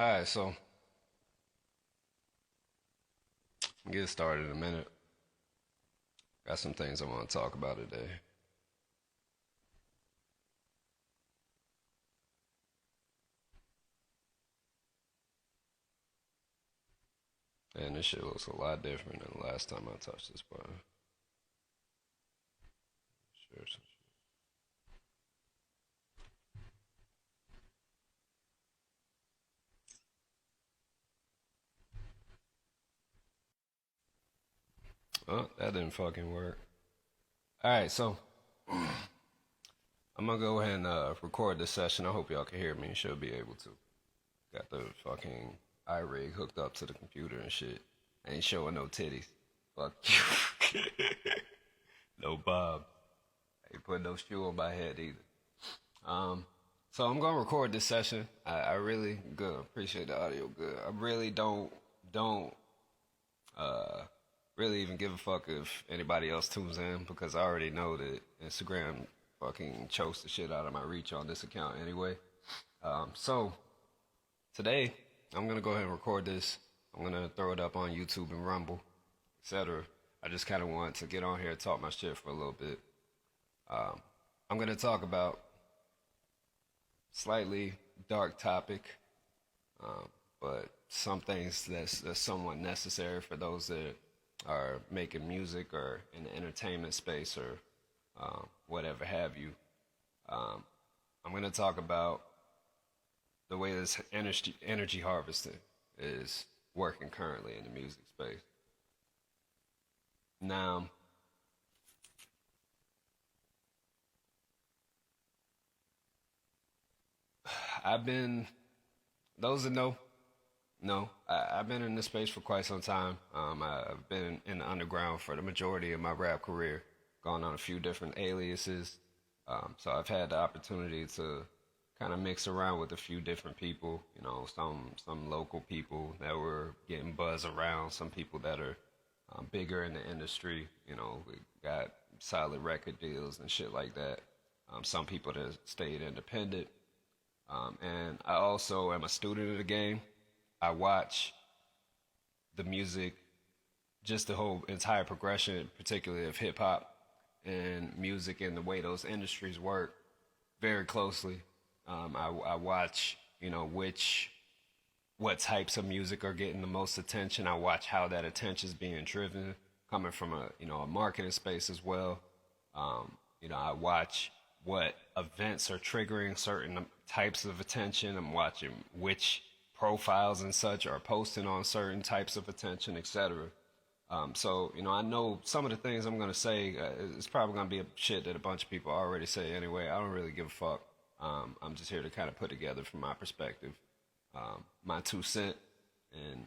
Alright, so we'll get started in a minute. Got some things I want to talk about today. And this shit looks a lot different than the last time I touched this button. Sure. Oh, that didn't fucking work. Alright, so I'm gonna go ahead and record this session. I hope y'all can hear me. You should be able to. Got the fucking iRig hooked up to the computer and shit. Ain't showing no titties. Fuck you. No Bob. Ain't putting no shoe on my head either. So I'm gonna record this session. I really good. Appreciate the audio. Good. I really don't uh really even give a fuck if anybody else tunes in because I already know that Instagram fucking chokes the shit out of my reach on this account anyway. So today I'm gonna go ahead and record this. I'm gonna throw it up on YouTube and Rumble, etc. I just kind of want to get on here and talk my shit for a little bit. I'm gonna talk about slightly dark topic, but some things that's somewhat necessary for those that are making music or in the entertainment space or whatever have you. I'm going to talk about the way this energy harvesting is working currently in the music space. Now, I've been, those that know, I've been in this space for quite some time. I've been in the underground for the majority of my rap career, gone on a few different aliases. So I've had the opportunity to kind of mix around with a few different people. You know, some local people that were getting buzz around, some people that are bigger in the industry. You know, we got solid record deals and shit like that. Some people that stayed independent. And I also am a student of the game. I watch the music, just the whole entire progression, particularly of hip hop and music and the way those industries work very closely. I watch, you know, what types of music are getting the most attention. I watch how that attention is being driven, coming from a marketing space as well. I watch what events are triggering certain types of attention. I'm watching which profiles and such are posting on certain types of attention, etc. So, I know some of the things I'm going to say is probably going to be a shit that a bunch of people already say anyway. I don't really give a fuck. I'm just here to kind of put together from my perspective my 2 cents and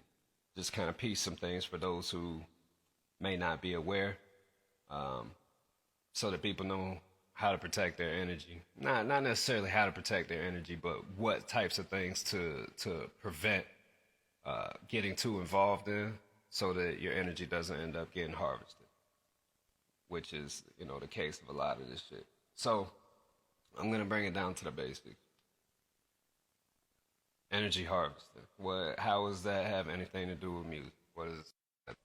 just kind of piece some things for those who may not be aware so that people know how to protect their energy. Not necessarily how to protect their energy, but what types of things to prevent getting too involved in so that your energy doesn't end up getting harvested, which is, the case of a lot of this shit. So I'm going to bring it down to the basics. Energy harvesting. How does that have anything to do with music? What is that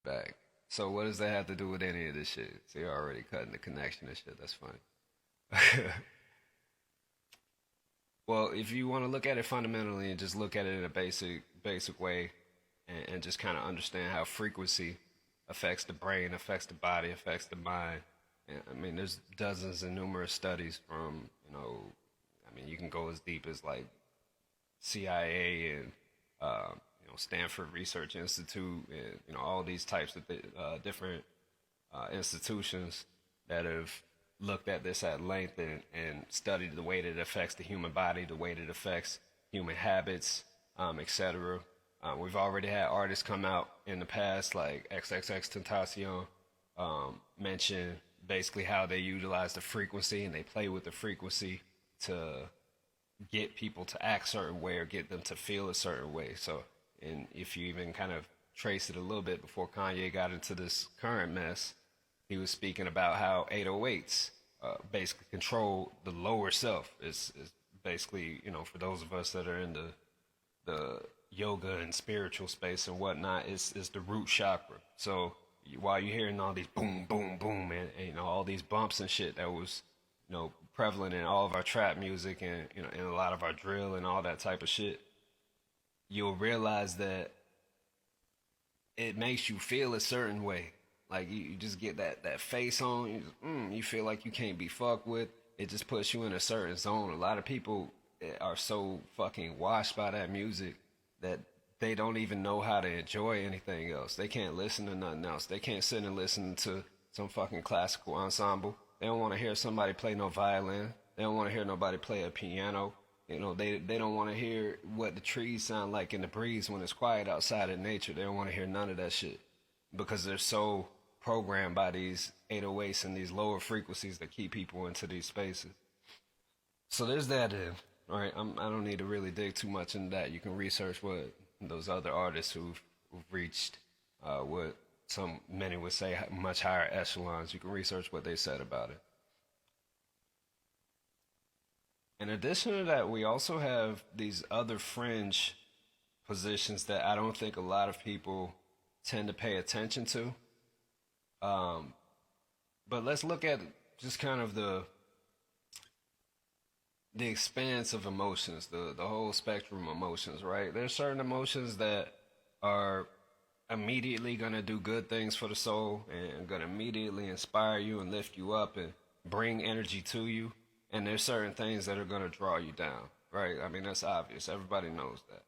back? So what does that have to do with any of this shit? So you're already cutting the connection and shit. That's funny. Well, if you want to look at it fundamentally and just look at it in a basic way, and just kind of understand how frequency affects the brain, affects the body, affects the mind. And, I mean, there's dozens and numerous studies from, you can go as deep as like CIA and Stanford Research Institute, and all these types of different institutions that have looked at this at length and studied the way that it affects the human body, the way that it affects human habits, etc. We've already had artists come out in the past, like XXXTentacion, mention basically how they utilize the frequency and they play with the frequency to get people to act a certain way or get them to feel a certain way. So, and if you even kind of trace it a little bit before Kanye got into this current mess, he was speaking about how 808s basically control the lower self. Is basically, for those of us that are in the the yoga and spiritual space and whatnot, is the root chakra. So while you're hearing all these boom, boom, boom, and you know all these bumps and shit that was prevalent in all of our trap music and in a lot of our drill and all that type of shit, you'll realize that it makes you feel a certain way. Like you just get that face on. You feel like you can't be fucked with. It just puts you in a certain zone. A lot of people are so fucking washed by that music that they don't even know how to enjoy anything else. They can't listen to nothing else. They can't sit and listen to some fucking classical ensemble. They don't want to hear somebody play no violin. They don't want to hear nobody play a piano. They don't want to hear what the trees sound like in the breeze when it's quiet outside in nature. They don't want to hear none of that shit because they're so programmed by these 808s and these lower frequencies that keep people into these spaces. So there's that in. All right, I don't need to really dig too much into that. You can research what those other artists who've reached what many would say much higher echelons. You can research what they said about it. In addition to that, we also have these other fringe positions that I don't think a lot of people tend to pay attention to. But let's look at just kind of the expanse of emotions, the whole spectrum of emotions, right? There's certain emotions that are immediately going to do good things for the soul and going to immediately inspire you and lift you up and bring energy to you. And there's certain things that are going to draw you down, right? I mean, that's obvious. Everybody knows that.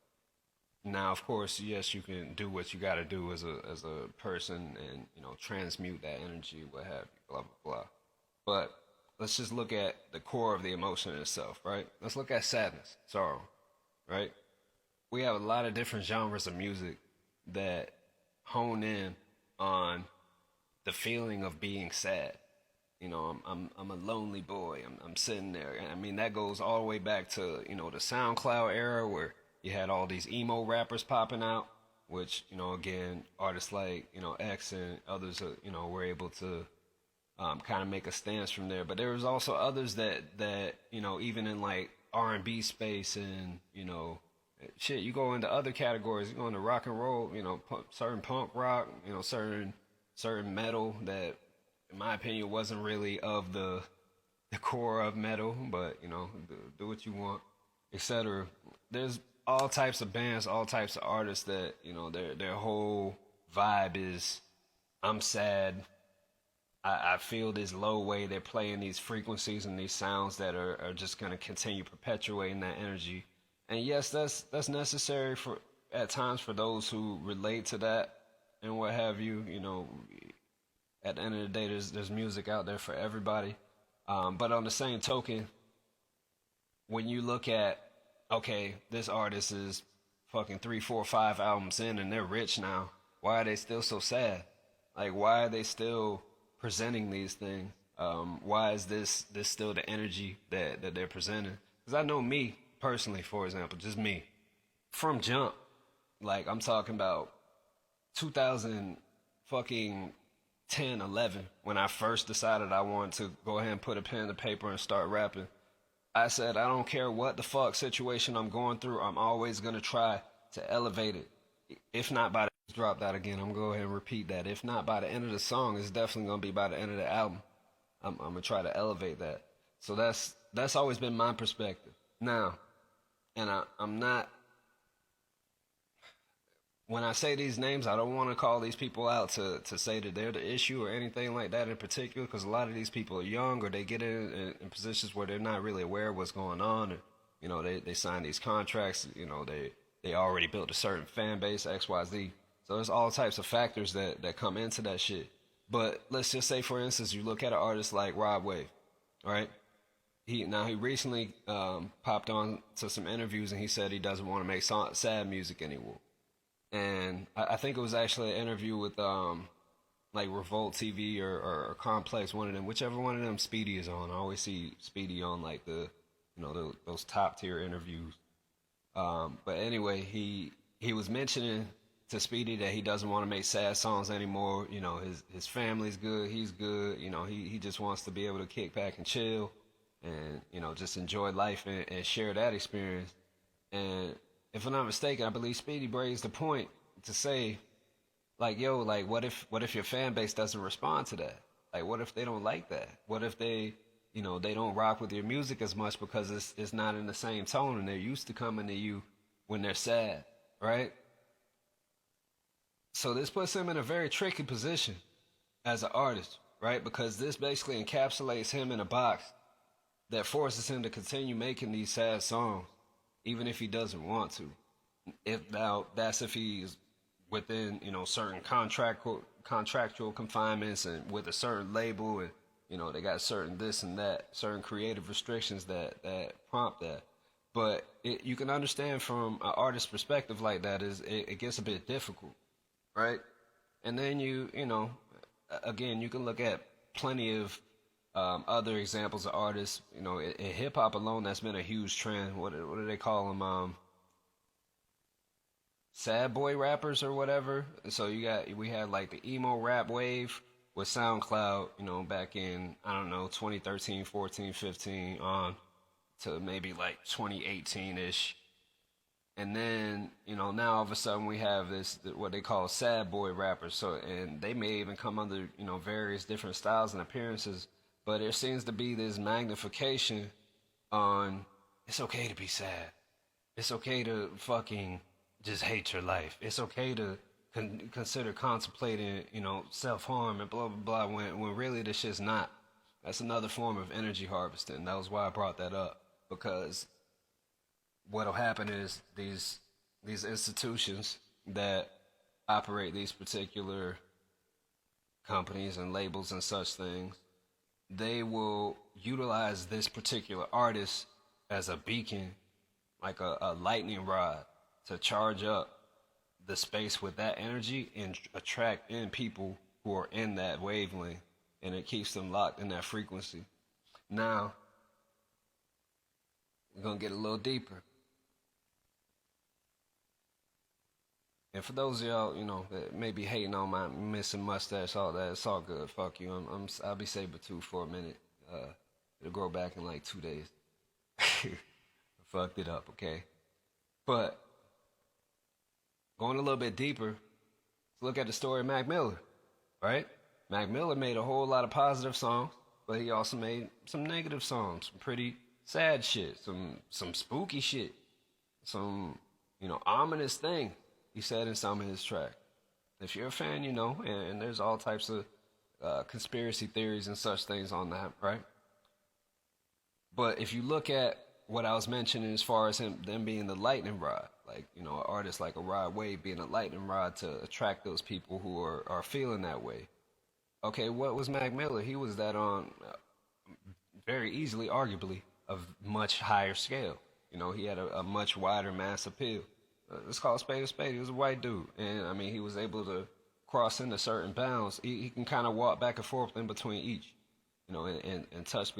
Now, of course, yes, you can do what you got to do as a person and, transmute that energy, what have you, blah, blah, blah. But let's just look at the core of the emotion itself, right? Let's look at sadness, sorrow, right? We have a lot of different genres of music that hone in on the feeling of being sad. I'm a lonely boy. I'm sitting there. I mean, that goes all the way back to, the SoundCloud era where you had all these emo rappers popping out, which, again, artists like, X and others, were able to kind of make a stance from there. But there was also others that even in like R&B space and, shit, you go into other categories, you go into rock and roll, certain punk rock, certain metal that, in my opinion, wasn't really of the core of metal, but, do what you want, etc. There's all types of bands, all types of artists that, their whole vibe is, I'm sad, I feel this low way. They're playing these frequencies and these sounds that are just going to continue perpetuating that energy. And yes, that's necessary at times for those who relate to that and what have you. At the end of the day, there's music out there for everybody. But on the same token, when you look at, okay, this artist is fucking 3, 4, 5 albums in and they're rich now, why are they still so sad? Like, why are they still presenting these things? Why is this still the energy that they're presenting? Because I know me, personally, for example, just me, from jump, like I'm talking about 2000 fucking 10, 11, when I first decided I wanted to go ahead and put a pen to paper and start rapping, I said, I don't care what the fuck situation I'm going through, I'm always going to try to elevate it. If not by the, drop that again, I'm going to go ahead and repeat that. If not by the end of the song, it's definitely going to be by the end of the album. I'm going to try to elevate that. So that's always been my perspective. Now, and I'm not, when I say these names, I don't want to call these people out to say that they're the issue or anything like that in particular, because a lot of these people are young or they get in positions where they're not really aware of what's going on. Or, they sign these contracts, they already built a certain fan base, XYZ. So there's all types of factors that come into that shit. But let's just say, for instance, you look at an artist like Rod Wave, all right? He recently popped on to some interviews and he said he doesn't want to make sad music anymore. And I think it was actually an interview with like Revolt TV or Complex, one of them, whichever one of them Speedy is on. I always see Speedy on like those top tier interviews. But anyway, he was mentioning to Speedy that he doesn't want to make sad songs anymore. His family's good, he's good. He just wants to be able to kick back and chill and just enjoy life and share that experience. And if I'm not mistaken, I believe Speedy brings the point to say, like, yo, like, what if your fan base doesn't respond to that? Like, what if they don't like that? What if they, they don't rock with your music as much because it's not in the same tone and they're used to coming to you when they're sad, right? So this puts him in a very tricky position as an artist, right? Because this basically encapsulates him in a box that forces him to continue making these sad songs, even if he doesn't want to. If now that's if he's within certain contractual confinements and with a certain label, and they got certain this and that, certain creative restrictions that prompt that. But you can understand from an artist's perspective like that is it gets a bit difficult, right? And then again, you can look at plenty of other examples of artists. In hip hop alone, that's been a huge trend. What do they call them? Sad boy rappers or whatever. So we had like the emo rap wave with SoundCloud, back in, I don't know, 2013, 14, 15 on to maybe like 2018-ish. And then, now all of a sudden we have this, what they call sad boy rappers. So, and they may even come under, various different styles and appearances, but there seems to be this magnification on, it's okay to be sad. It's okay to fucking just hate your life. It's okay to consider contemplating, self-harm and blah, blah, blah, when really this shit's not. That's another form of energy harvesting. That was why I brought that up, because what'll happen is these institutions that operate these particular companies and labels and such things, they will utilize this particular artist as a beacon, like a lightning rod, to charge up the space with that energy and attract in people who are in that wavelength, and it keeps them locked in that frequency. Now, we're going to get a little deeper. And for those of y'all, that may be hating on my missing mustache, all that, it's all good. Fuck you. I'll be saber-tooth for a minute. It'll grow back in like 2 days. I fucked it up, okay? But going a little bit deeper, let's look at the story of Mac Miller, right? Mac Miller made a whole lot of positive songs, but he also made some negative songs, some pretty sad shit, some spooky shit, some, ominous thing he said in some of his tracks. If you're a fan, and there's all types of conspiracy theories and such things on that, right? But if you look at what I was mentioning as far as them being the lightning rod, like, an artist like a Rod Wave being a lightning rod to attract those people who are feeling that way. Okay, what was Mac Miller? He was that on very easily, arguably, a much higher scale. He had a much wider mass appeal. Let's call a spade a spade. He was a white dude. And, I mean, he was able to cross into certain bounds. He can kind of walk back and forth in between each, and touch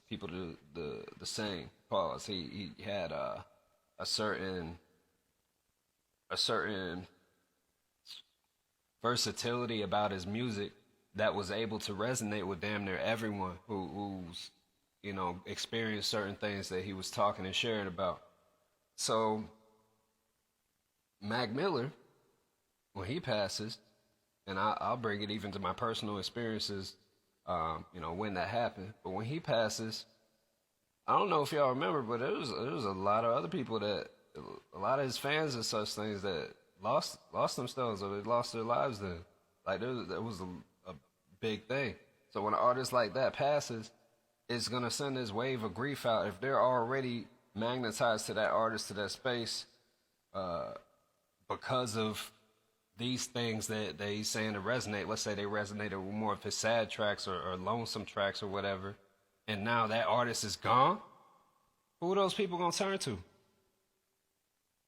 people the same. Pause. He had a certain versatility about his music that was able to resonate with damn near everyone who's experienced certain things that he was talking and sharing about. So Mac Miller, when he passes, and I'll bring it even to my personal experiences, when that happened. But when he passes, I don't know if y'all remember, but there was a lot of other people a lot of his fans and such things that lost themselves, or they lost their lives then. Like, there was a big thing. So when an artist like that passes, it's going to send this wave of grief out. If they're already magnetized to that artist, to that space, because of these things that he's saying to resonate. Let's say they resonated with more of his sad tracks or lonesome tracks or whatever, and now that artist is gone, who are those people going to turn to?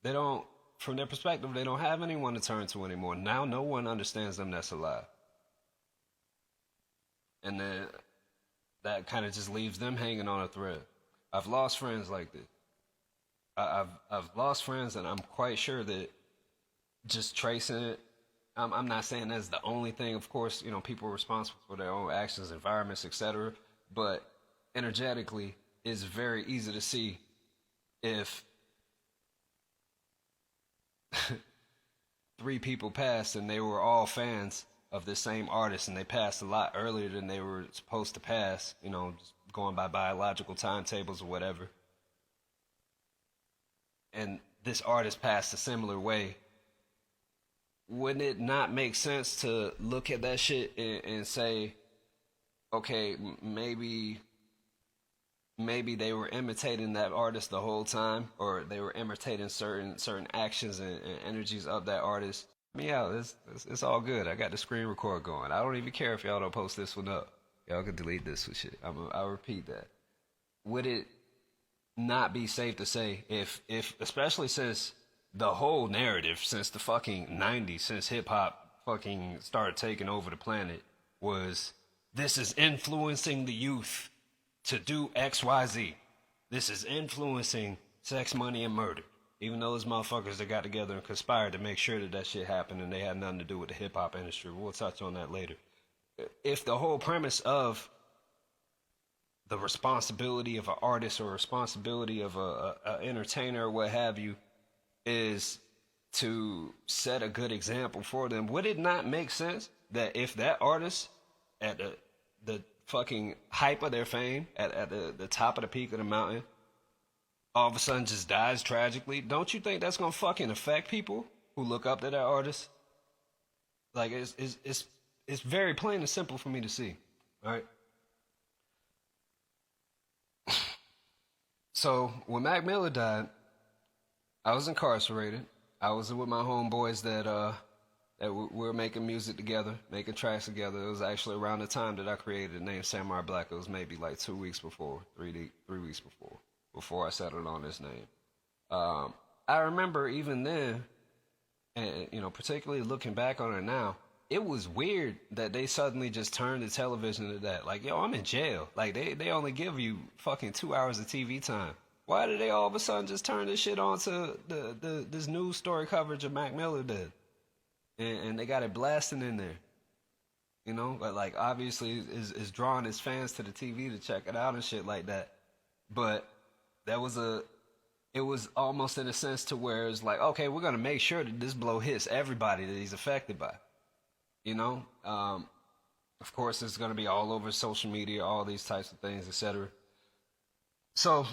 They don't, from their perspective, they don't have anyone to turn to anymore. Now no one understands them that's alive. And then that kind of just leaves them hanging on a thread. I've lost friends like this. I've lost friends, and I'm quite sure that just tracing it, I'm not saying that's the only thing. Of course, people are responsible for their own actions, environments, etc. But energetically, it's very easy to see if three people passed, and they were all fans of the same artist, and they passed a lot earlier than they were supposed to pass. You know, just going by biological timetables or whatever. And this artist passed a similar way. Wouldn't it not make sense to look at that shit and say, okay, maybe they were imitating that artist the whole time, or they were imitating certain actions and energies of that artist. Yeah, it's all good. I got the screen record going. I don't even care if y'all don't post this one up. Y'all can delete this with shit. I'll repeat that. Would it not be safe to say, if especially since the whole narrative since the fucking 90s, since hip hop fucking started taking over the planet, was this is influencing the youth to do XYZ. This is influencing sex, money, and murder. Even those motherfuckers that got together and conspired to make sure that that shit happened, and they had nothing to do with the hip hop industry. We'll touch on that later. If the whole premise of the responsibility of an artist or responsibility of a entertainer or what have you is to set a good example for them, would it not make sense that if that artist at the fucking hype of their fame, at the top of the peak of the mountain, all of a sudden just dies tragically? Don't you think that's gonna fucking affect people who look up to that artist? Like, it's very plain and simple for me to see. All right. So when Mac Miller died, I was incarcerated. I was with my homeboys that we were making music together, making tracks together. It was actually around the time that I created the name Samurai Black. It was maybe like 2 weeks before, 3 weeks before I settled on this name. I remember even then, and you know, particularly looking back on it now, it was weird that they suddenly just turned the television to that. Like, yo, I'm in jail. Like, they only give you fucking 2 hours of TV time. Why did they all of a sudden just turn this shit on to this news story coverage of Mac Miller did? And they got it blasting in there. You know, but like obviously is drawing his fans to the TV to check it out and shit like that. But it was almost in a sense to where it's like, okay, we're gonna make sure that this blow hits everybody that he's affected by. You know, of course, it's gonna be all over social media, all these types of things, etc. So,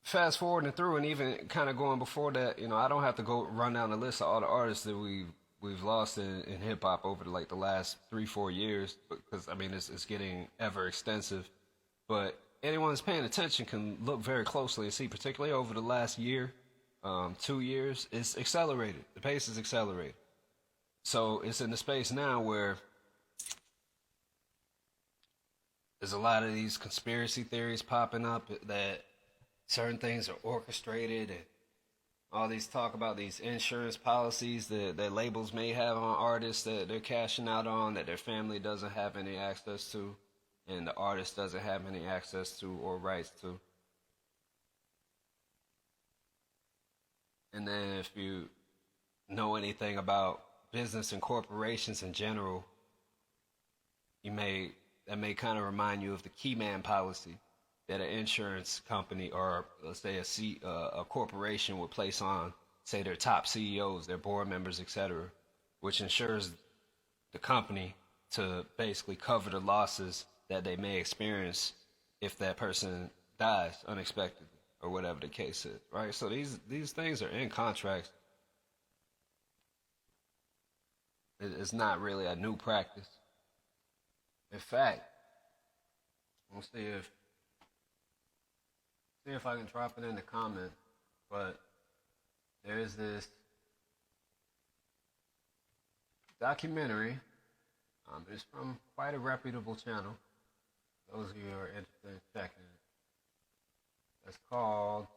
fast forwarding through, and even kind of going before that, you know, I don't have to go run down the list of all the artists that we've lost in hip hop over like the last 3-4 years, because I mean it's getting ever extensive. But anyone that's paying attention can look very closely and see, particularly over the last year, 2 years, it's accelerated. The pace is accelerated. So it's in the space now where there's a lot of these conspiracy theories popping up that certain things are orchestrated, and all these talk about these insurance policies that labels may have on artists that they're cashing out on, that their family doesn't have any access to, and the artist doesn't have any access to or rights to. And then if you know anything about business and corporations in general, that may kind of remind you of the key man policy that an insurance company, or let's say a corporation, would place on, say, their top CEOs, their board members, etc., which ensures the company to basically cover the losses that they may experience if that person dies unexpectedly or whatever the case is, right? So these things are in contracts. It's not really a new practice. In fact, we'll see if I can drop it in the comments, but there is this documentary. It's from quite a reputable channel. Those of you who are interested in checking it. It's called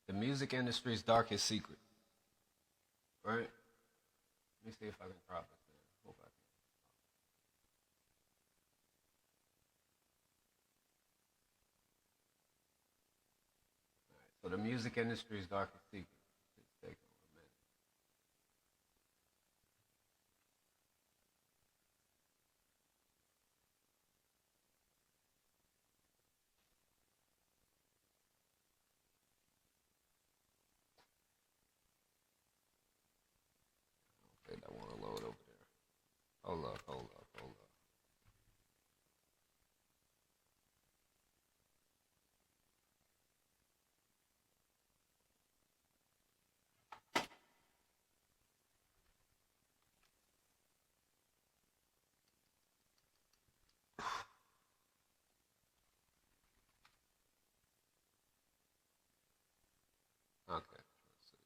The Music Industry's Darkest Secret. Right? Let me see if I can drop it there. Hope I can. Alright, so the music industry's darkest secret. Let's take a minute. Okay. Let's see.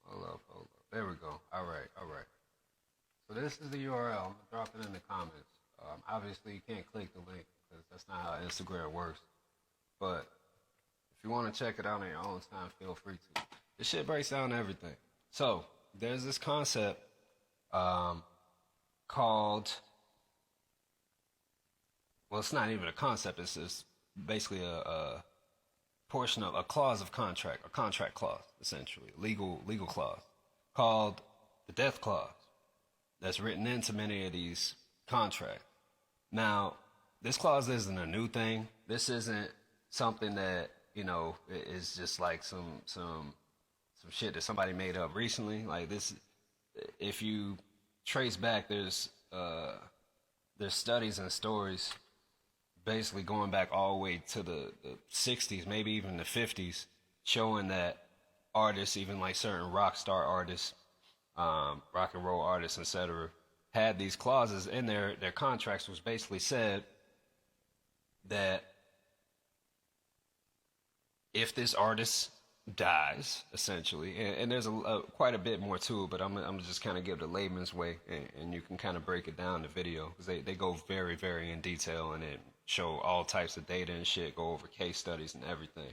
Hold up, hold up. There we go. All right, all right. So this is the URL. I'm gonna drop it in the comments. Obviously, you can't click the link because that's not how Instagram works. But if you want to check it out on your own time, feel free to. This shit breaks down everything. So there's this concept um, called. Well, it's not even a concept. It's basically a portion of a clause of contract, a contract clause, essentially, legal clause, called the death clause. That's written into many of these contracts. Now, this clause isn't a new thing. This isn't something that is just like some shit that somebody made up recently. Like this, if you trace back, there's studies and stories basically going back all the way to the 60s, maybe even the 50s, showing that artists, even like certain rock star artists, rock and roll artists, etc., had these clauses in their contracts, which basically said that if this artist dies, essentially, and there's quite a bit more to it, but I'm just kind of give the layman's way, and you can kind of break it down in the video because they go very, very in detail and it show all types of data and shit, go over case studies and everything.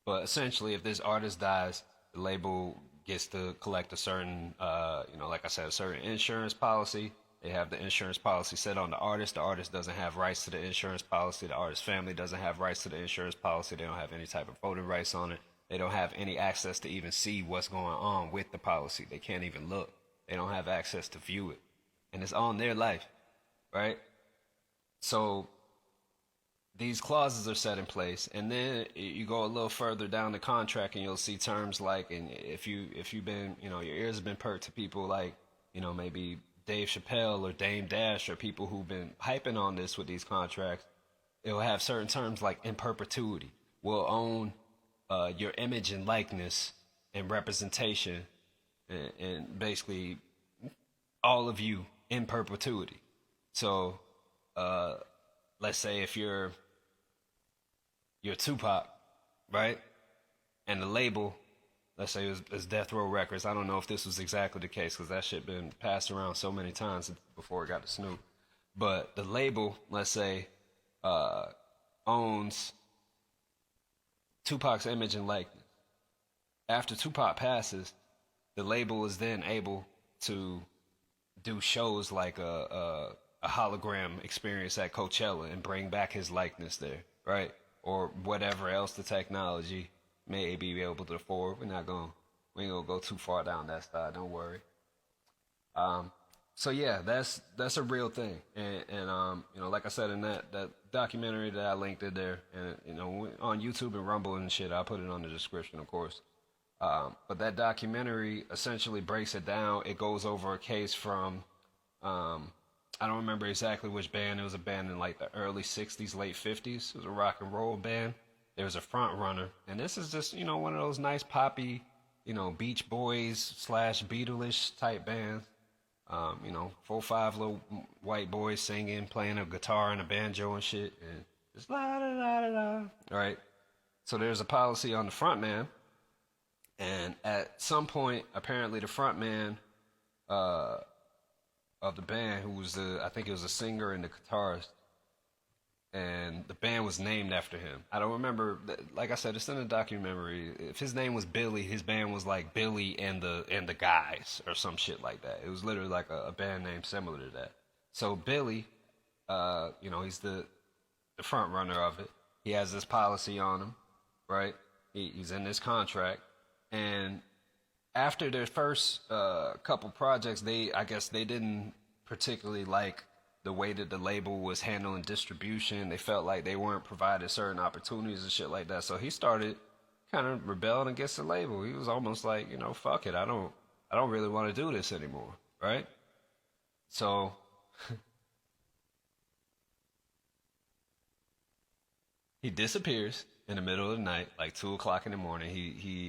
But essentially, if this artist dies, the label gets to collect a certain, like I said, a certain insurance policy. They have the insurance policy set on the artist. The artist doesn't have rights to the insurance policy. The artist's family doesn't have rights to the insurance policy. They don't have any type of voting rights on it. They don't have any access to even see what's going on with the policy. They can't even look. They don't have access to view it. And it's on their life, right? So these clauses are set in place, and then you go a little further down the contract and you'll see terms like, and if you've been, your ears have been perked to people like, maybe Dave Chappelle or Dame Dash or people who've been hyping on this with these contracts, it'll have certain terms like in perpetuity. We'll own your image and likeness and representation and basically all of you in perpetuity. So let's say if you're Tupac, right? And the label, let's say it's Death Row Records. I don't know if this was exactly the case because that shit been passed around so many times before it got to Snoop. But the label, let's say, owns Tupac's image and likeness. After Tupac passes, the label is then able to do shows like a hologram experience at Coachella and bring back his likeness there, right? Or whatever else the technology may be able to afford. We ain't gonna go too far down that side. Don't worry. So yeah, that's a real thing, and like I said in that documentary that I linked in there, and on YouTube and Rumble and shit, I'll put it on the description, of course. But that documentary essentially breaks it down. It goes over a case from I don't remember exactly which band. It was a band in like the early 60s, late 50s. It was a rock and roll band. There was a front runner. And this is just, one of those nice poppy, Beach Boys / Beatles type bands. 4-5 little white boys singing, playing a guitar and a banjo and shit. And just la da da da da. All right. So there's a policy on the front man. And at some point, apparently the front man, of the band, who was I think it was a singer and the guitarist, and the band was named after him. I don't remember, like I said, it's in a documentary. If his name was Billy, his band was like Billy and the Guys or some shit like that. It was literally like a band name similar to that. So Billy, he's the front runner of it. He has this policy on him, right? He's in this contract, and after their first couple projects, I guess they didn't particularly like the way that the label was handling distribution. They felt like they weren't provided certain opportunities and shit like that. So he started kind of rebelling against the label. He was almost like, fuck it, I don't really want to do this anymore, right? So he disappears in the middle of the night, like 2 o'clock in the morning.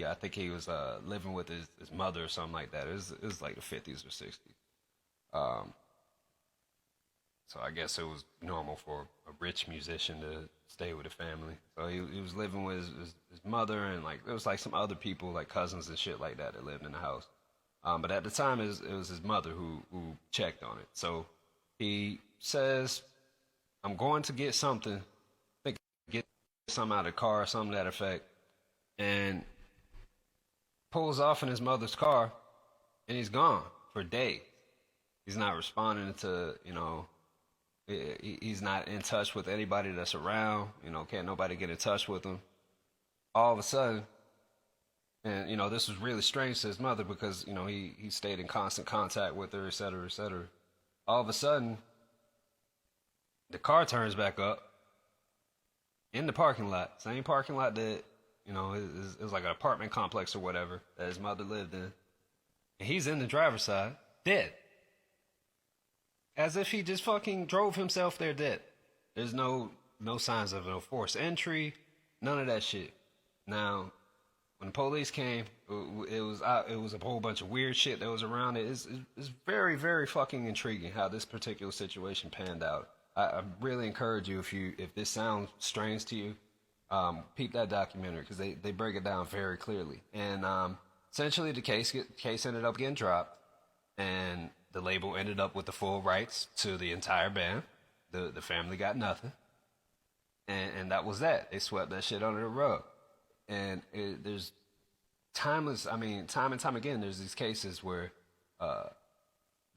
I think he was living with his mother or something like that. It was like the 50s or 60s. So I guess it was normal for a rich musician to stay with the family. So he was living with his mother, and like there was like some other people, like cousins and shit like that, that lived in the house. But at the time, it was his mother who checked on it. So he says, "I'm going to get something. I think get something out of the car, or something to that effect," and pulls off in his mother's car, and he's gone for days. He's not responding to, he's not in touch with anybody that's around. Can't nobody get in touch with him. All of a sudden, and this was really strange to his mother because he stayed in constant contact with her, et cetera, et cetera. All of a sudden, the car turns back up in the parking lot, same parking lot that it was like an apartment complex or whatever that his mother lived in, and he's in the driver's side, dead. As if he just fucking drove himself there dead. There's no signs of no forced entry, none of that shit. Now, when the police came, it was a whole bunch of weird shit that was around it. It's very, very fucking intriguing how this particular situation panned out. I really encourage you, if this sounds strange to you, peep that documentary because they break it down very clearly. And essentially, the case ended up getting dropped, and the label ended up with the full rights to the entire band. The family got nothing. And that was that. They swept that shit under the rug. And there's time and time again, there's these cases where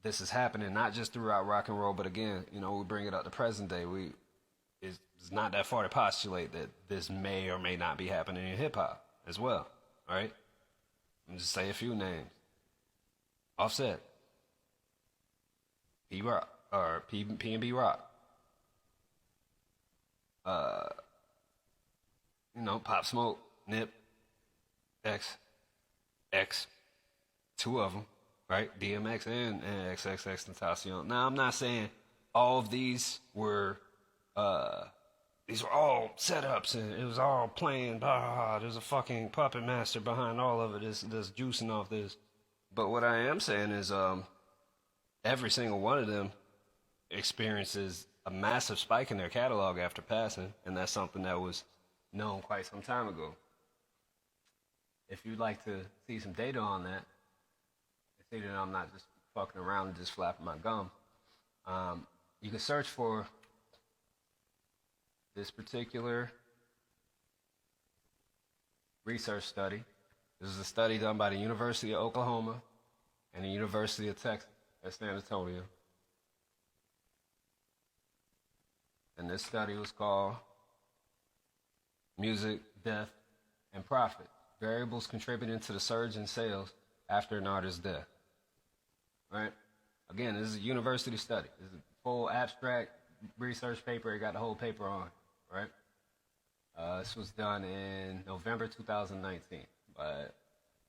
this is happening, not just throughout rock and roll, but again, we bring it up to present day. It's not that far to postulate that this may or may not be happening in hip-hop as well, all right? Let me just say a few names. Offset. P-Rock, or P&B Rock. Pop Smoke, Nip, X, two of them, right? DMX and XXXTentacion. Now, I'm not saying all of these were all setups and it was all planned. There's a fucking puppet master behind all of it that's juicing off this. But what I am saying is, every single one of them experiences a massive spike in their catalog after passing, and that's something that was known quite some time ago. If you'd like to see some data on that, see that I'm not just fucking around and just flapping my gum, you can search for this particular research study. This is a study done by the University of Oklahoma and the University of Texas at San Antonio. And this study was called Music, Death, and Profit: Variables Contributing to the Surge in Sales After an Artist's Death. Right? Again, this is a university study. This is a full abstract research paper. It got the whole paper on, right? This was done in November 2019. The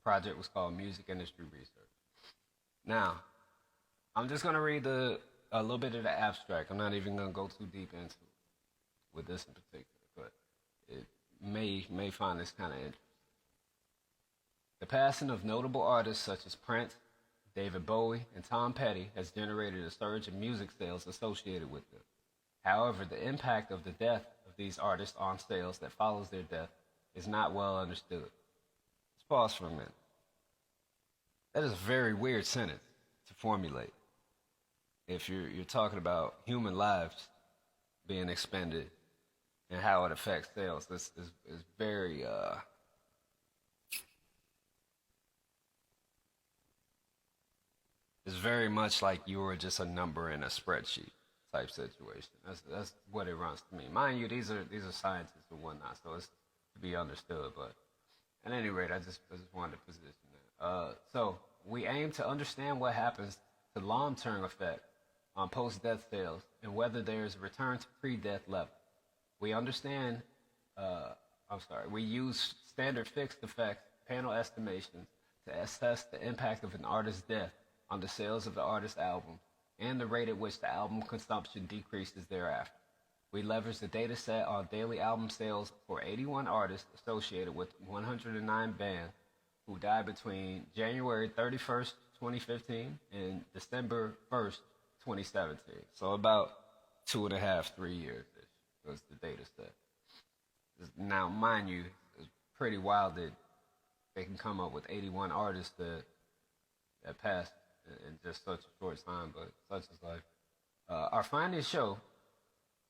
project was called Music Industry Research. Now, I'm just going to read a little bit of the abstract. I'm not even going to go too deep into it with this in particular, but it may find this kind of interesting. The passing of notable artists such as Prince, David Bowie, and Tom Petty has generated a surge in music sales associated with them. However, the impact of the death of these artists on sales that follows their death is not well understood. Let's pause for a minute. That is a very weird sentence to formulate. If you're talking about human lives being expended and how it affects sales, this is very it's very much like you were just a number in a spreadsheet type situation. That's what it runs to me. Mind you, these are scientists and whatnot, so it's to be understood. But at any rate, I just wanted to position that. So we aim to understand what happens to long-term effect on post-death sales and whether there is a return to pre-death level. We use standard fixed effects panel estimations to assess the impact of an artist's death on the sales of the artist's album and the rate at which the album consumption decreases thereafter. We leverage the data set on daily album sales for 81 artists associated with 109 bands who died between January 31st, 2015 and December 1st, 2017. So about 2.5, 3 years was the data set. Now, mind you, it's pretty wild that they can come up with 81 artists that passed in just such a short time, but such is life. Our findings show,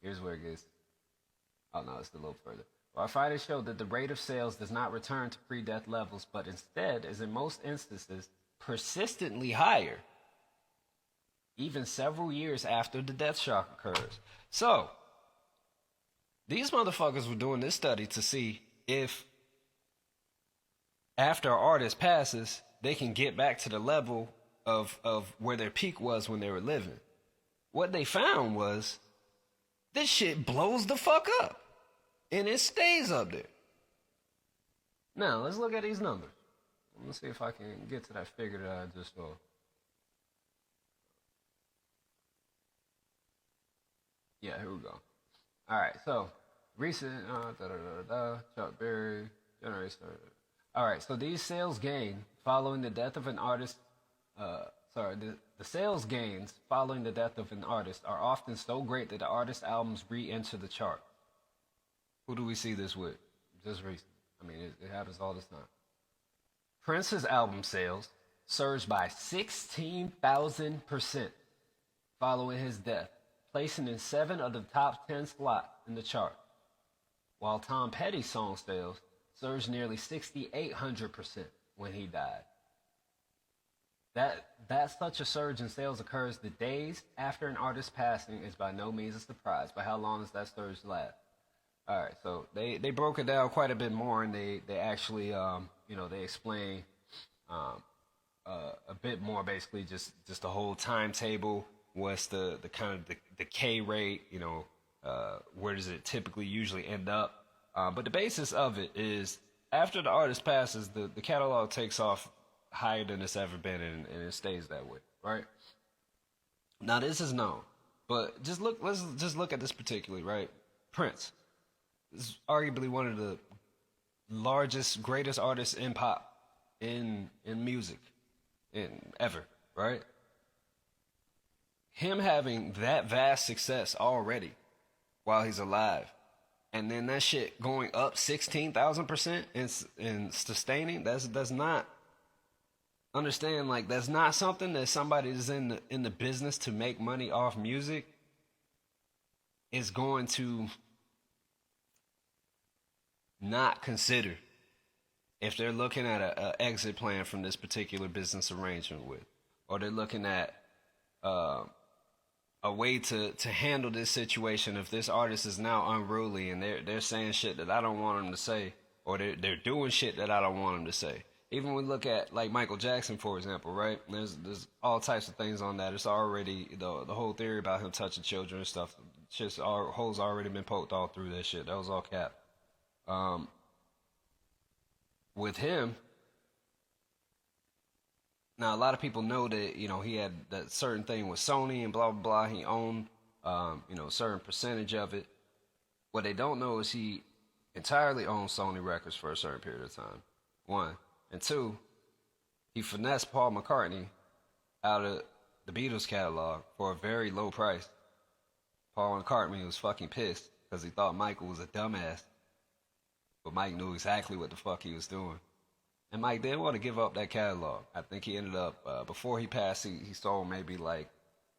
here's where it gets, oh no, it's a little further. Our findings show that the rate of sales does not return to pre-death levels, but instead is in most instances persistently higher, even several years after the death shock occurs. So, these motherfuckers were doing this study to see if after an artist passes, they can get back to the level of where their peak was when they were living. What they found was this shit blows the fuck up. And it stays up there. Now, let's look at these numbers. Let's see if I can get to that figure that I just saw. Yeah, here we go. All right, so recent, Chuck Berry, generation. All right, so these sales gain following the death of an artist, the sales gains following the death of an artist are often so great that the artist's albums re-enter the chart. Who do we see this with? Just recently. I mean, it happens all the time. Prince's album sales surged by 16,000% following his death, placing in 7 of the top 10 slots in the chart, while Tom Petty's song sales surged nearly 6,800% when he died. That such a surge in sales occurs the days after an artist's passing is by no means a surprise. But how long does that surge last? All right, so they broke it down quite a bit more, and they actually they explain a bit more, basically just the whole timetable. What's the kind of the K rate? Where does it typically usually end up? But the basis of it is after the artist passes, the catalog takes off higher than it's ever been, and it stays that way, right? Now this is known, but let's just look at this particularly, right? Prince is arguably one of the largest, greatest artists in pop, in music, ever, right? Him having that vast success already while he's alive, and then that shit going up 16,000% and sustaining, that's not, understand, like, that's not something that somebody that's in the business to make money off music is going to not consider if they're looking at a exit plan from this particular business arrangement with, or they're looking at a way to handle this situation if this artist is now unruly and they're saying shit that I don't want them to say, or they're doing shit that I don't want them to say. Even when we look at like Michael Jackson, for example, right? There's all types of things on that. It's already the whole theory about him touching children and stuff. Holes already been poked all through that shit. That was all cap. With him, now a lot of people know that he had that certain thing with Sony and blah blah blah. He owned a certain percentage of it. What they don't know is he entirely owned Sony Records for a certain period of time. 1. And 2, he finessed Paul McCartney out of the Beatles catalog for a very low price. Paul McCartney was fucking pissed because he thought Michael was a dumbass. But Mike knew exactly what the fuck he was doing. And Mike didn't want to give up that catalog. I think he ended up, before he passed, he sold maybe like,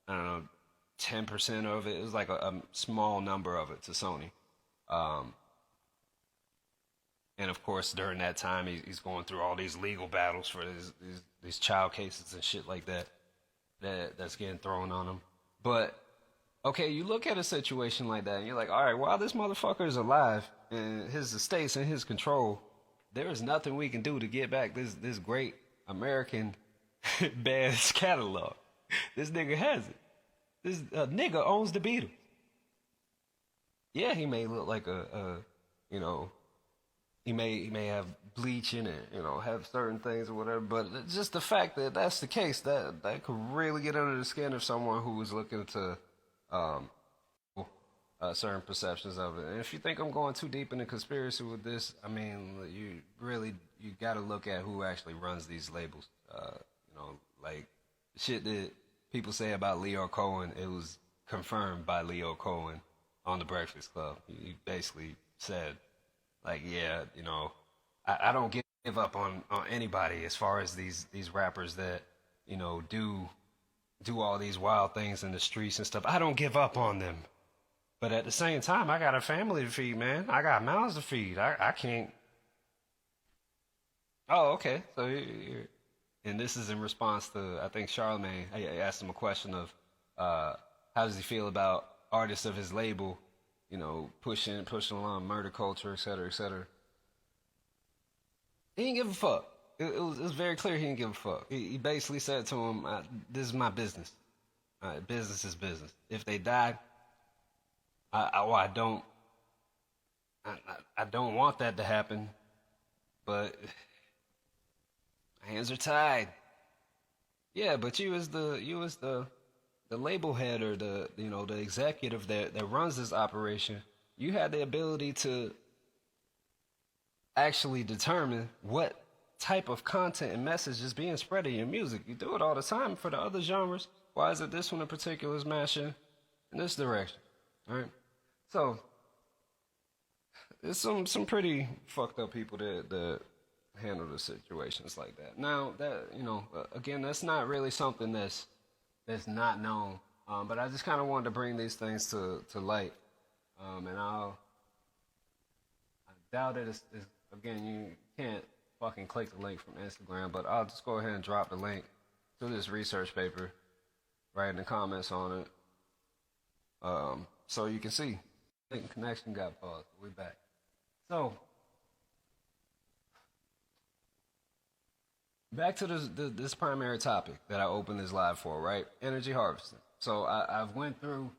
I don't know, 10% of it. It was like a small number of it to Sony. And of course, during that time, he's going through all these legal battles for these child cases and shit like that's getting thrown on him. But okay, you look at a situation like that, and you're like, all right, while this motherfucker is alive and his estate's in his control, there is nothing we can do to get back this great American band's catalog. This nigga has it. This nigga owns the Beatles. Yeah, he may look like he may have bleach in it, have certain things or whatever, but just the fact that that's the case, that could really get under the skin of someone who is looking to certain perceptions of it. And if you think I'm going too deep into conspiracy with this, I mean, you got to look at who actually runs these labels. Like shit that people say about Leo Cohen, it was confirmed by Leo Cohen on the Breakfast Club. He basically said, like, yeah, I don't give up on anybody as far as these rappers that do all these wild things in the streets and stuff. I don't give up on them. But at the same time, I got a family to feed, man. I got mouths to feed. I can't. Oh, okay. So, and this is in response to, I think, Charlemagne. I asked him a question of how does he feel about artists of his label, pushing along murder culture, et cetera, et cetera. He didn't give a fuck. It was very clear he didn't give a fuck. He basically said to him, "This is my business. Business is business. If they die, I don't want that to happen, but hands are tied." Yeah, but you as the label head or the executive that runs this operation, you had the ability to actually determine what type of content and message is being spread in your music. You do it all the time for the other genres. Why is it this one in particular is mashing in this direction? All right. So there's some pretty fucked up people that handle the situations like that. Now that again, that's not really something that's not known. But I just kind of wanted to bring these things to light. And I doubt it is again, you can't fucking click the link from Instagram, but I'll just go ahead and drop the link to this research paper right in the comments on it. So you can see. Connection got paused. We're back. So back to this primary topic that I opened this live for, right? Energy harvesting. So I've went through,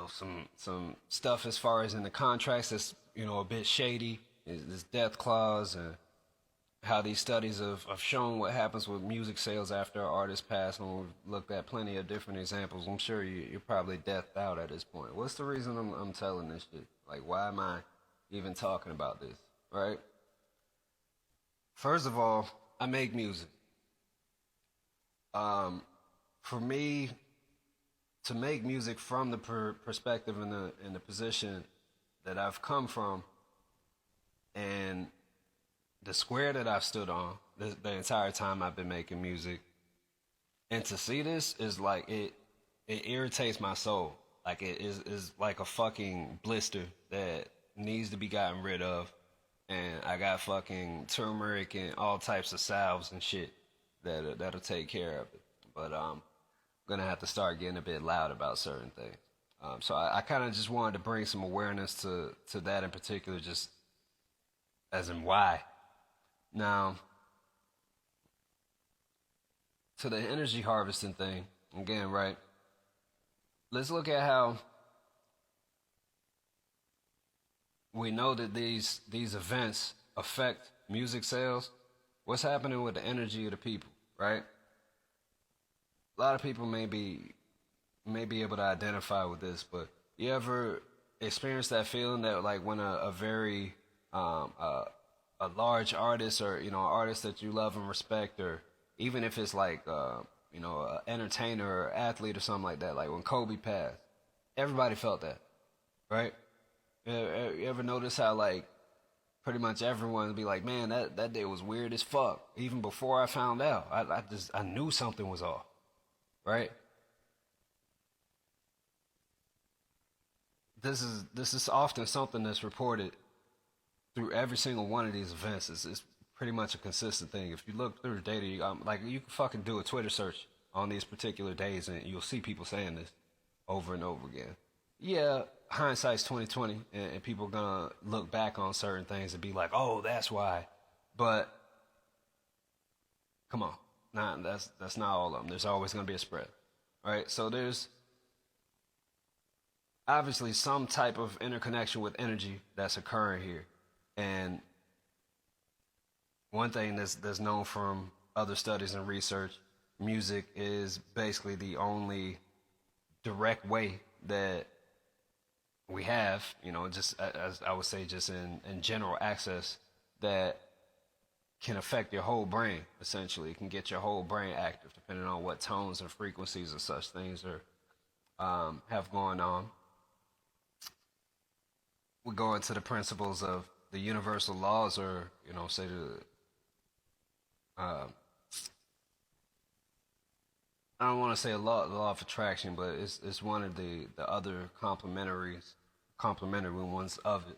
some stuff as far as in the contracts that's a bit shady. This death clause and how these studies have shown what happens with music sales after an artist passes. And we've looked at plenty of different examples. I'm sure you're probably deathed out at this point. What's the reason I'm telling this shit? Like, why am I even talking about this, right? First of all, I make music. For me to make music from the perspective and the position that I've come from, and the square that I've stood on the entire time I've been making music, and to see this is like it irritates my soul. Like it is like a fucking blister that needs to be gotten rid of. And I got fucking turmeric and all types of salves and shit that'll take care of it. But I'm gonna have to start getting a bit loud about certain things. So I kind of just wanted to bring some awareness to that in particular, just as in why. Now, to the energy harvesting thing, again, right? Let's look at how we know that these events affect music sales. What's happening with the energy of the people, right? A lot of people may be able to identify with this, but you ever experience that feeling that like when a very a large artist or an artist that you love and respect, or even if it's like an entertainer or athlete or something like that, like when Kobe passed, everybody felt that, right? You ever notice how like pretty much everyone would be like, man, that day was weird as fuck. Even before I found out, I knew something was off, right? This is often something that's reported through every single one of these events. It's pretty much a consistent thing. If you look through the data, you can fucking do a Twitter search on these particular days, and you'll see people saying this over and over again. Yeah, hindsight's 2020, and people are gonna look back on certain things and be like, "Oh, that's why." But come on, that's not all of them. There's always gonna be a spread, right? So there's obviously some type of interconnection with energy that's occurring here, and one thing that's known from other studies and research, music is basically the only direct way that we have, just as I would say, just in general access that can affect your whole brain, essentially. It can get your whole brain active depending on what tones and frequencies and such things have gone on. We go into the principles of the universal laws, or say uh, I don't want to say the law of attraction, but it's one of the other complementary ones of it.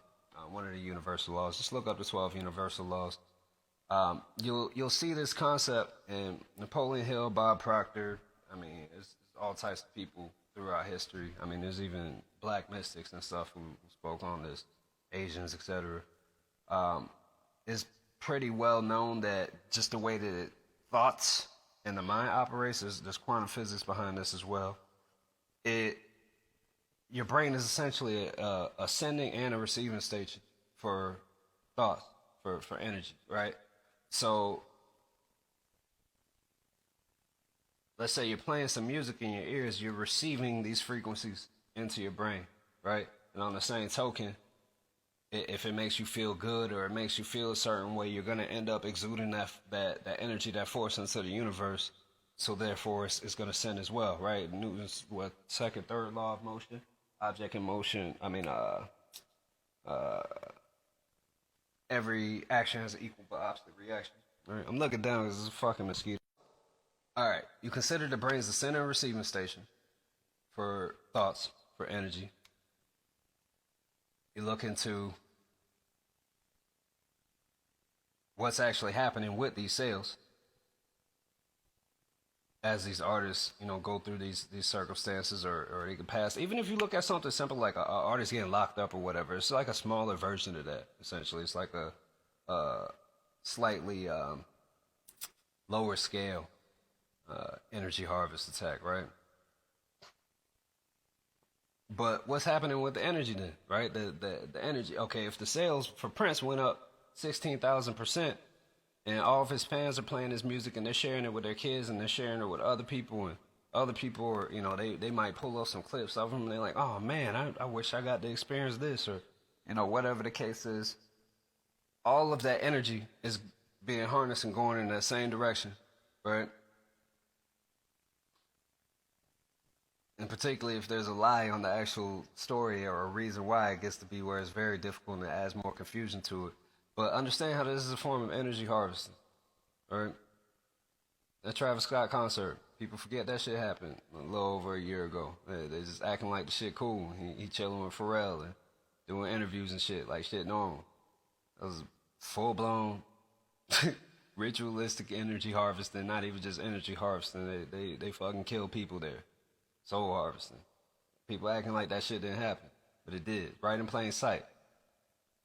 One of the universal laws. Just look up the 12 universal laws. You'll see this concept in Napoleon Hill, Bob Proctor. I mean, it's all types of people throughout history. I mean, there's even black mystics and stuff who spoke on this, Asians, etc. It's pretty well known that just the way that thoughts and the mind operates, there's quantum physics behind this as well. Your brain is essentially a sending and a receiving station for thoughts, for energy, right? So let's say you're playing some music in your ears, you're receiving these frequencies into your brain, right? And on the same token, if it makes you feel good or it makes you feel a certain way, you're going to end up exuding that energy, that force into the universe. So therefore, it's going to send as well, right? Newton's second, third law of motion, object in motion. I mean, every action has an equal but opposite reaction. All right, I'm looking down because it's a fucking mosquito. All right, you consider the brain as the center and receiving station for thoughts, for energy. You look into what's actually happening with these cells as these artists, go through these circumstances, or they can pass. Even if you look at something simple like an artist getting locked up or whatever, it's like a smaller version of that. Essentially, it's like a slightly lower scale energy harvest attack, right? But what's happening with the energy then, right? The energy. Okay, if the sales for Prince went up 16,000%, and all of his fans are playing his music and they're sharing it with their kids and they're sharing it with other people, and other people are, they might pull up some clips of him and they're like, oh man, I wish I got to experience this, or whatever the case is. All of that energy is being harnessed and going in that same direction, right? And particularly if there's a lie on the actual story or a reason why, it gets to be where it's very difficult and it adds more confusion to it. But understand how this is a form of energy harvesting, right? That Travis Scott concert, people forget that shit happened a little over a year ago. They just acting like the shit cool. He chilling with Pharrell and doing interviews and shit like shit normal. That was full-blown ritualistic energy harvesting, not even just energy harvesting. They fucking kill people there. Soul harvesting. People acting like that shit didn't happen, but it did, right in plain sight.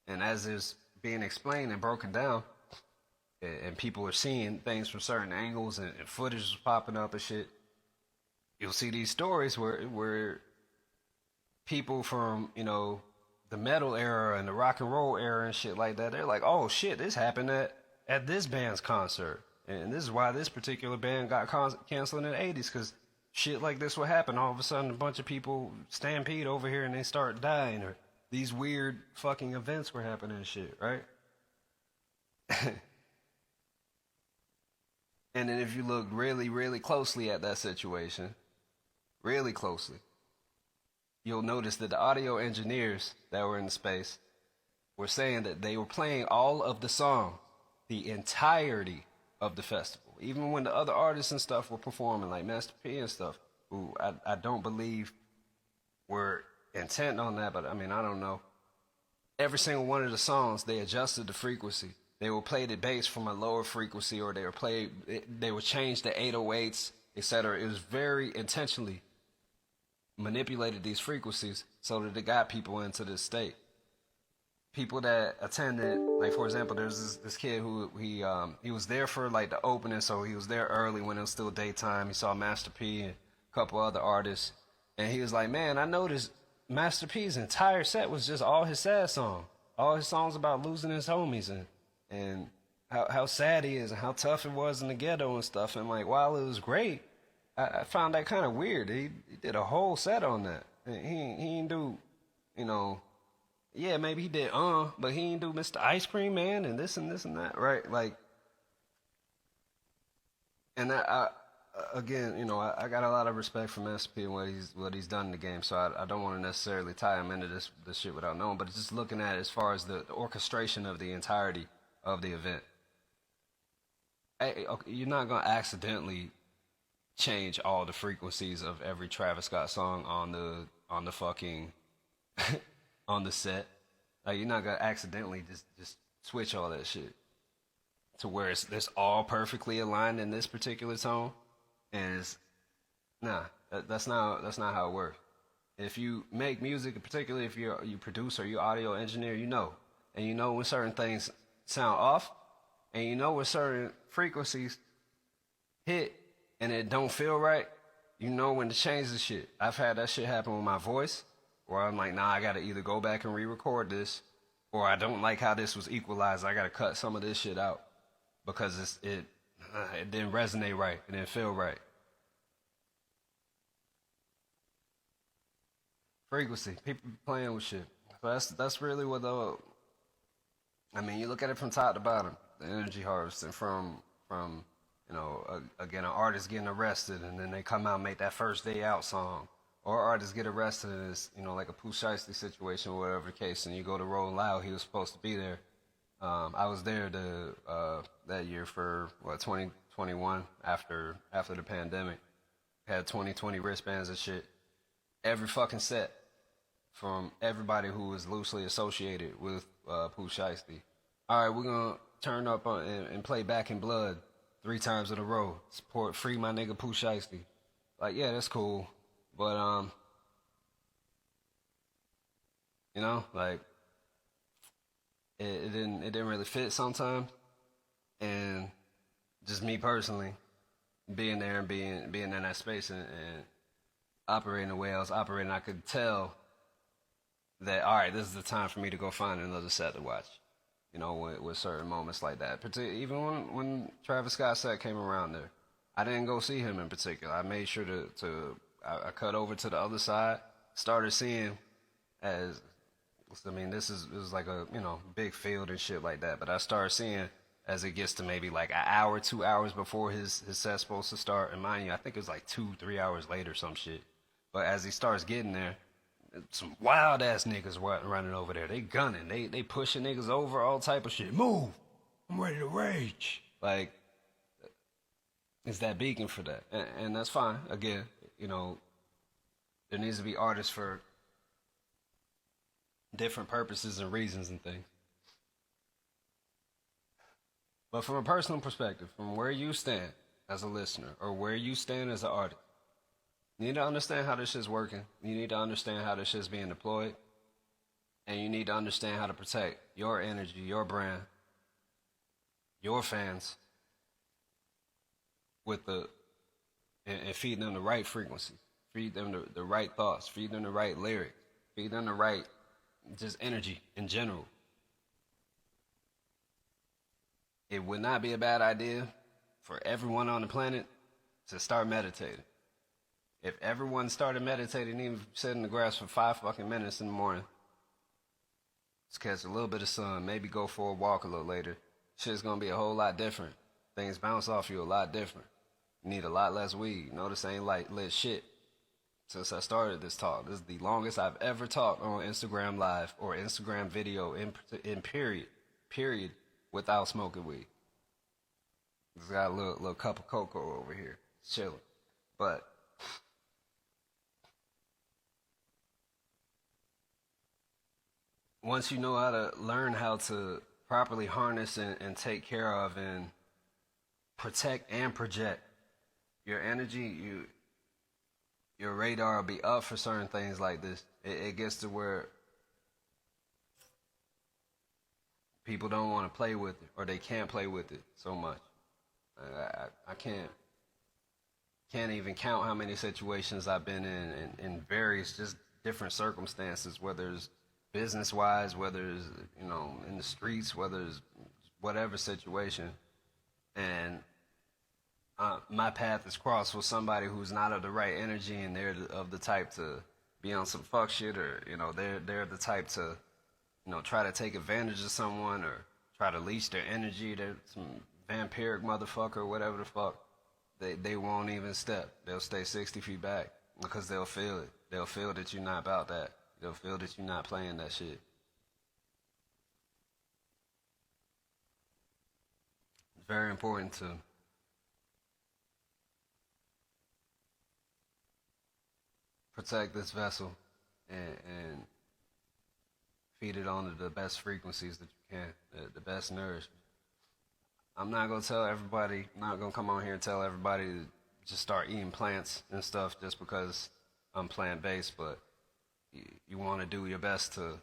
And as it's being explained and broken down, and people are seeing things from certain angles, and footage is popping up and shit, you'll see these stories where people from, the metal era and the rock and roll era and shit like that, they're like, oh shit, this happened at this band's concert. And this is why this particular band got canceled in the 80s, because shit like this would happen. All of a sudden, a bunch of people stampede over here and they start dying, or these weird fucking events were happening and shit, right? And then if you look really, really closely at that situation, really closely, you'll notice that the audio engineers that were in the space were saying that they were playing all of the song, the entirety of the festival. Even when the other artists and stuff were performing, like Master P and stuff, who I don't believe were intent on that, but I mean, I don't know. Every single one of the songs, they adjusted the frequency. They would play the bass from a lower frequency, or they would change the 808s, etc. It was very intentionally manipulated these frequencies so that it got people into this state. People that attended, like for example, there's this kid who he was there for like the opening, so he was there early when it was still daytime. He saw Master P and a couple other artists, and he was like, man, I noticed Master P's entire set was just all his sad songs, all his songs about losing his homies and how sad he is and how tough it was in the ghetto and stuff. And like, while it was great, I found that kind of weird. He did a whole set on that. And he didn't do, yeah, maybe he did, but he didn't do Mr. Ice Cream Man and this and that, right? Like, and again, I got a lot of respect for Master P and what he's done in the game. So I don't want to necessarily tie him into this shit without knowing. But just looking at it as far as the orchestration of the entirety of the event, okay, you're not gonna accidentally change all the frequencies of every Travis Scott song on the fucking on the set. Like you're not gonna accidentally just switch all that shit to where it's all perfectly aligned in this particular tone, and it's nah. That's not how it works. If you make music, particularly if you produce or you audio engineer, and you know when certain things sound off, and you know when certain frequencies hit and it don't feel right, you know when to change the shit. I've had that shit happen with my voice, where I'm like, nah, I gotta either go back and re-record this, or I don't like how this was equalized. I gotta cut some of this shit out because it didn't resonate right. It didn't feel right. Frequency, people playing with shit. So that's really what the. I mean, you look at it from top to bottom, the energy harvesting from again, an artist getting arrested and then they come out and make that first day out song. Or artists get arrested and it's, like a Pooh Shiesty situation or whatever the case, and you go to Rolling Loud, he was supposed to be there. I was there that year for, 2021, after the pandemic. Had 2020 wristbands and shit. Every fucking set from everybody who was loosely associated with Pooh Shiesty. All right, we're going to turn up and play Back in Blood 3 times in a row. Support Free my nigga Pooh Shiesty. Like, yeah, that's cool. But, like, it didn't really fit sometimes. And just me personally, being there and being in that space and operating the way I was operating, I could tell that, all right, this is the time for me to go find another set to watch. With certain moments like that. Even when Travis Scott set came around there, I didn't go see him in particular. I made sure I cut over to the other side, started seeing this is like a, big field and shit like that. But I started seeing as it gets to maybe like an hour, 2 hours before his set's supposed to start. And mind you, I think it was like 2-3 hours later, some shit. But as he starts getting there, some wild ass niggas running over there. They gunning. They pushing niggas over, all type of shit. Move! I'm ready to rage. Like, it's that beacon for that. And that's fine. Again, there needs to be artists for different purposes and reasons and things. But from a personal perspective, from where you stand as a listener or where you stand as an artist, you need to understand how this shit's working. You need to understand how this shit's being deployed. And you need to understand how to protect your energy, your brand, your fans and feed them the right frequencies. Feed them the right thoughts. Feed them the right lyrics. Feed them the right just energy in general. It would not be a bad idea for everyone on the planet to start meditating. If everyone started meditating, even sit in the grass for 5 fucking minutes in the morning, just catch a little bit of sun, maybe go for a walk a little later, shit's gonna be a whole lot different. Things bounce off you a lot different. You need a lot less weed. This ain't like lit shit. Since I started this talk, this is the longest I've ever talked on Instagram Live or Instagram video in period, without smoking weed. Just got a little cup of cocoa over here, chilling. But once you know how to learn how to properly harness and take care of and protect and project your energy, your radar will be up for certain things like this. It gets to where people don't want to play with it, or they can't play with it so much. I can't even count how many situations I've been in various just different circumstances, whether it's business-wise, whether it's, in the streets, whether it's whatever situation. And my path is crossed with somebody who's not of the right energy, and they're of the type to be on some fuck shit, or, they're the type to, try to take advantage of someone or try to leech their energy. They're some vampiric motherfucker or whatever the fuck. they won't even step. They'll stay 60 feet back because they'll feel it. They'll feel that you're not about that. They'll feel that you're not playing that shit. It's very important to protect this vessel and feed it onto the best frequencies that you can, the best nourishment. I'm not gonna tell everybody, I'm not gonna come on here and tell everybody to just start eating plants and stuff just because I'm plant based, but you want to do your best to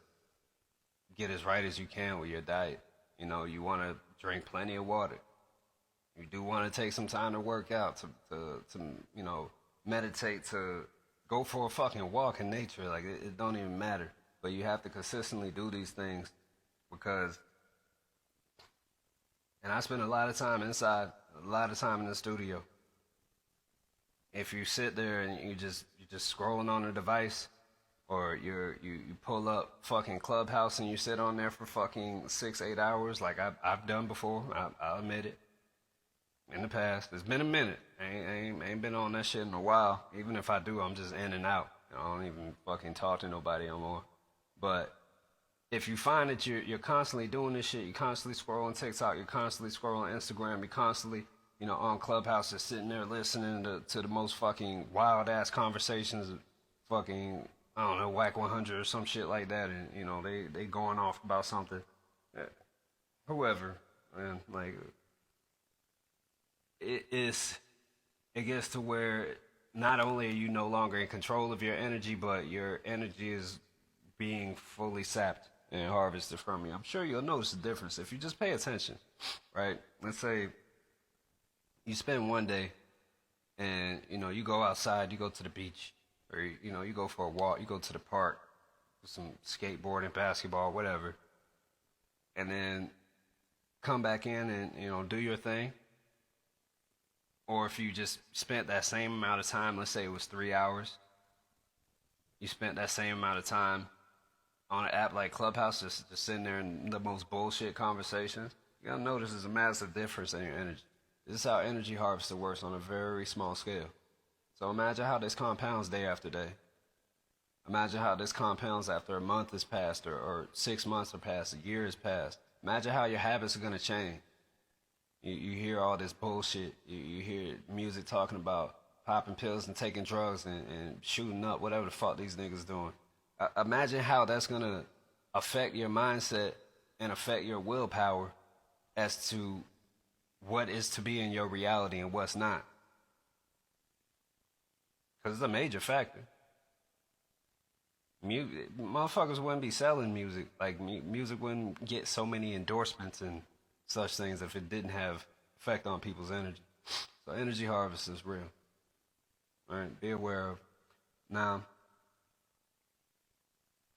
get as right as you can with your diet. You know, you want to drink plenty of water. You do want to take some time to work out, to you know, meditate, to go for a fucking walk in nature. Like, it don't even matter. But you have to consistently do these things because, and I spend a lot of time inside, a lot of time in the studio. If you sit there and you're just scrolling on a device, or you pull up fucking Clubhouse and you sit on there for fucking 6-8 hours, like I've done before, I'll admit it. In the past, it's been a minute. I ain't been on that shit in a while. Even if I do, I'm just in and out. I don't even fucking talk to nobody no more. But if you find that you're constantly doing this shit, you're constantly scrolling TikTok, you're constantly scrolling Instagram, you're constantly, you know, on Clubhouse, just sitting there listening to the most fucking wild ass conversations, fucking, I don't know, Whack 100 or some shit like that, and you know they going off about something. Whoever, man, like it gets to where not only are you no longer in control of your energy, but your energy is being fully sapped and harvested from you. I'm sure you'll notice the difference if you just pay attention, right? Let's say you spend one day and, you know, you go outside, you go to the beach, or, you know, you go for a walk, you go to the park, with some skateboarding, basketball, whatever, and then come back in and, you know, do your thing. Or if you just spent that same amount of time, let's say it was 3 hours, you spent that same amount of time on an app like Clubhouse, just sitting there in the most bullshit conversations, you gotta notice there's a massive difference in your energy. This is how energy harvesting works on a very small scale. So imagine how this compounds day after day. Imagine how this compounds after a month has passed, or 6 months have passed, a year has passed. Imagine how your habits are gonna change. You hear all this bullshit. You hear music talking about popping pills and taking drugs and shooting up, whatever the fuck these niggas doing. Imagine how that's going to affect your mindset and affect your willpower as to what is to be in your reality and what's not. Because it's a major factor. Motherfuckers wouldn't be selling music. Like, music wouldn't get so many endorsements and such things if it didn't have effect on people's energy. So energy harvest is real. All right, be aware of. Now,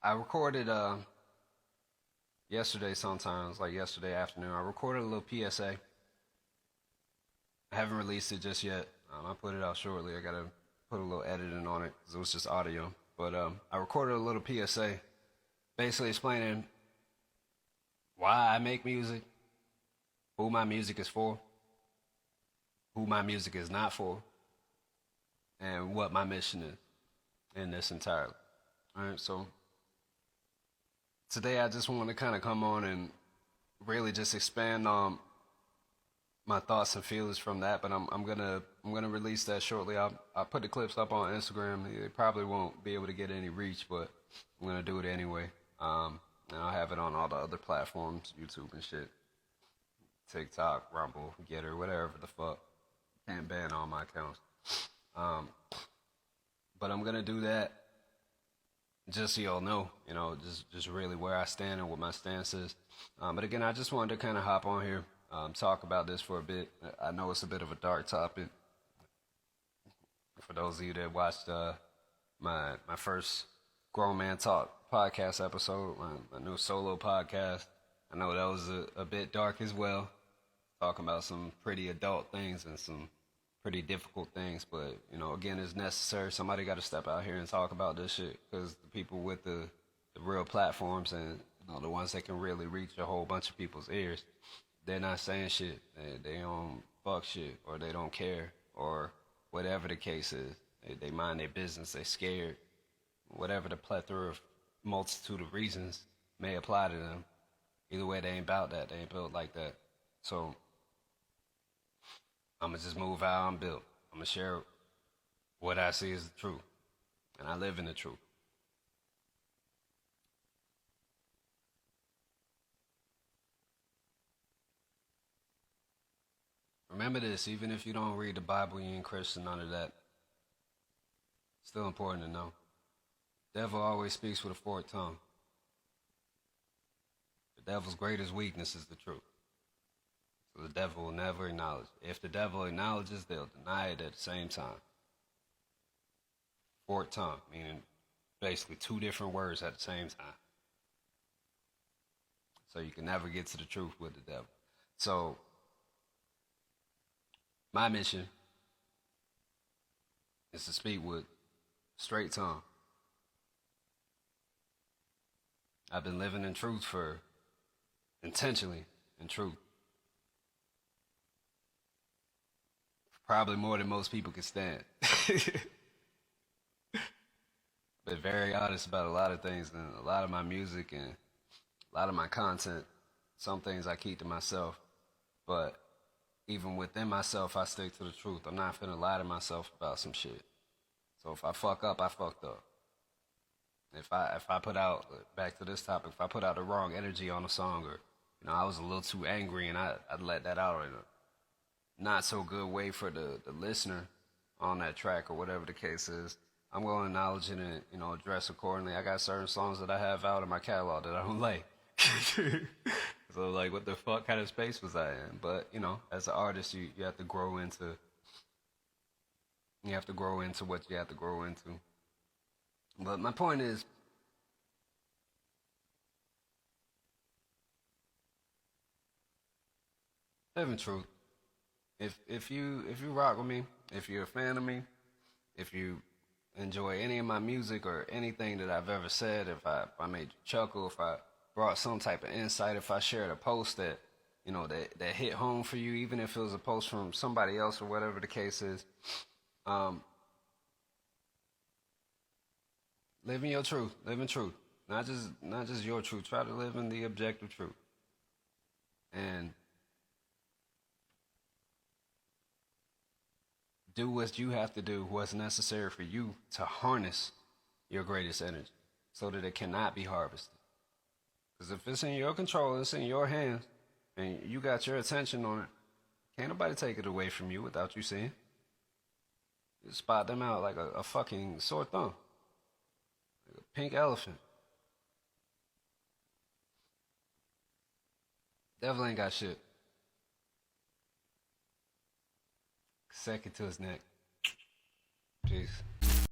I recorded yesterday sometimes, like yesterday afternoon, I recorded a little PSA. I haven't released it just yet. I'll put it out shortly. I gotta put a little editing on it because it was just audio. But I recorded a little PSA basically explaining why I make music, who my music is for, who my music is not for, and what my mission is in this entirely. All right, so today I just want to kind of come on and really just expand on my thoughts and feelings from that, but I'm gonna release that shortly. I'll put the clips up on Instagram. They probably won't be able to get any reach, but I'm gonna do it anyway. And I'll have it on all the other platforms, YouTube and shit. TikTok, Rumble, Getter, whatever the fuck. Can't ban all my accounts. But I'm gonna do that just so y'all know, you know, just really where I stand and what my stance is. But again, I just wanted to kind of hop on here, talk about this for a bit. I know it's a bit of a dark topic. For those of you that watched my first Grown Man Talk podcast episode, my new solo podcast, I know that was a bit dark as well. Talking about some pretty adult things and some pretty difficult things, but you know, again, it's necessary. Somebody got to step out here and talk about this shit, because the people with the real platforms and, you know, the ones that can really reach a whole bunch of people's ears, they're not saying shit. They don't fuck shit, or they don't care, or whatever the case is. They mind their business, they scared, whatever the plethora of multitude of reasons may apply to them. Either way, they ain't about that. They ain't built like that. So I'm gonna just move how I'm built. I'm gonna share what I see as the truth, and I live in the truth. Remember this, even if you don't read the Bible, you ain't Christian, none of that. Still important to know. Devil always speaks with a forked tongue. The devil's greatest weakness is the truth. So the devil will never acknowledge it. If the devil acknowledges, they'll deny it at the same time. Forked tongue, meaning basically two different words at the same time. So you can never get to the truth with the devil. So my mission is to speak with straight tongue. I've been living in truth for intentionally in truth. Probably more than most people can stand. But very honest about a lot of things, and a lot of my music and a lot of my content. Some things I keep to myself, but even within myself, I stick to the truth. I'm not finna lie to myself about some shit. So if I fuck up, I fucked up. If I put out, back to this topic, if I put out the wrong energy on a song, or I was a little too angry and I'd let that out in a not so good way for the listener on that track or whatever the case is, I'm going to acknowledge it and address accordingly. I got certain songs that I have out in my catalog that I don't like. So like, what the fuck kind of space was I in? But as an artist, you have to grow into what you have to grow into. But my point is, live in truth. If you rock with me, if you're a fan of me, if you enjoy any of my music or anything that I've ever said, if I made you chuckle, if I brought some type of insight, if I shared a post that that hit home for you, even if it was a post from somebody else or whatever the case is, live in your truth. Live in truth. Not just your truth. Try to live in the objective truth. And do what you have to do, what's necessary for you to harness your greatest energy so that it cannot be harvested. Because if it's in your control, it's in your hands, and you got your attention on it, can't nobody take it away from you without you seeing. You spot them out like a fucking sore thumb. Like a pink elephant. Devil ain't got shit. Second to his neck. Peace.